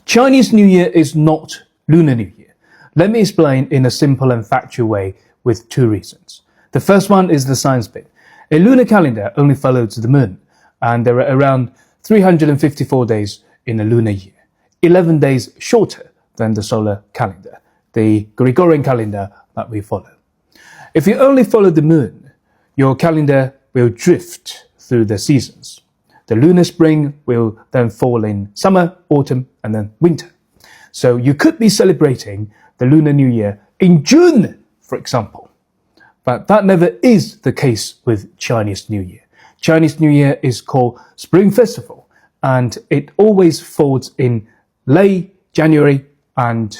Chinese New Year is not Lunar New Year. Let me explain in a simple and factual way with two reasons. The first one is the science bit. A lunar calendar only follows the moon, and there are around 354 days in a lunar year, 11 days shorter than the solar calendar, the Gregorian calendar that we follow. If you only follow the moon, your calendar will drift through the seasons. The lunar spring will then fall in summer, autumn, and then winter. So you could be celebrating the Lunar New Year in June, for example. But that never is the case with Chinese New Year. Chinese New Year is called Spring Festival, and it always falls in late January and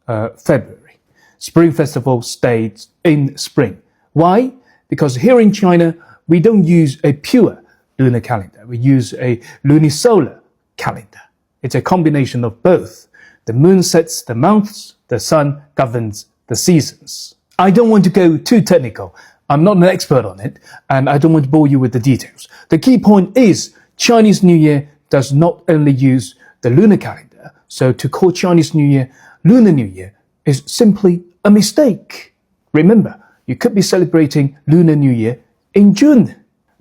February. Spring Festival stays in spring. Why? Because here in China, we don't use a pure lunar calendar. We use a lunisolar calendar. It's a combination of both. The moon sets the months, the sun governs the seasons. I don't want to go too technical. I'm not an expert on it, and I don't want to bore you with the details. The key point is Chinese New Year does not only use the lunar calendar, so to call Chinese New Year Lunar New Year is simply a mistake. Remember, you could be celebrating Lunar New Year in June.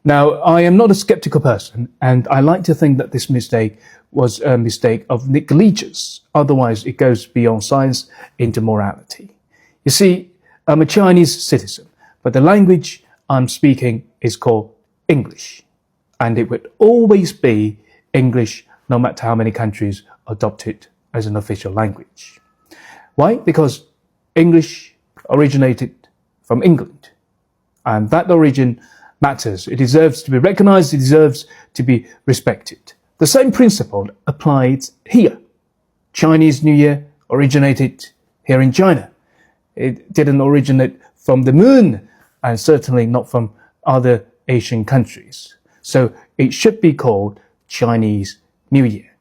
Now, I am not a skeptical person, and I like to think that this mistake was a mistake of negligence. Otherwise, it goes beyond science into morality. You see, I'm a Chinese citizen, but the language I'm speaking is called English. And it would always be English no matter how many countries adopt it as an official language. Why? Because English originated from England. And that origin matters. It deserves to be recognized. It deserves to be respected. The same principle applies here. Chinese New Year originated here in China. It didn't originate from the moon, and certainly not from other Asian countries. So it should be called Chinese New Year.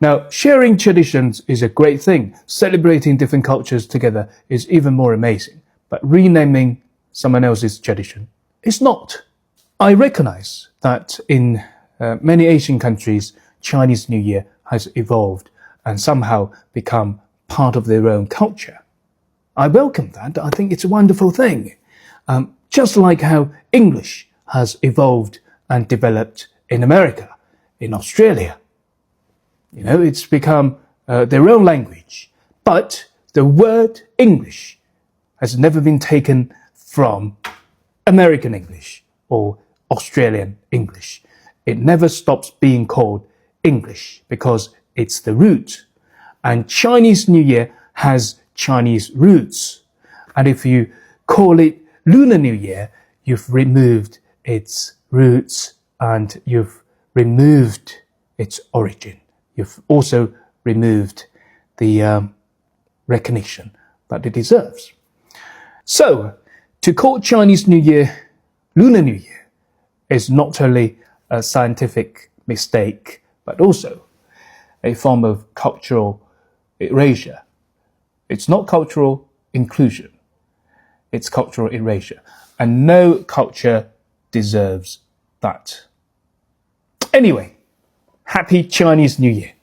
Now, sharing traditions is a great thing. Celebrating different cultures together is even more amazing. But renaming someone else's tradition is not. I recognize that in many Asian countries, Chinese New Year has evolved and somehow become part of their own culture. I welcome that. I think it's a wonderful thing. Just like how English has evolved and developed in America, in Australia. You know, it's become their own language. But the word English has never been taken from American English or Australian English. It never stops being called English because it's the root. And Chinese New Year has Chinese roots. And if you call it Lunar New Year, you've removed its roots and you've removed its origin. You've also removed the recognition that it deserves. So, to call Chinese New Year Lunar New Year is not only a scientific mistake, but also a form of cultural erasure. It's not cultural inclusion. It's cultural erasure. And no culture deserves that. Anyway, happy Chinese New Year.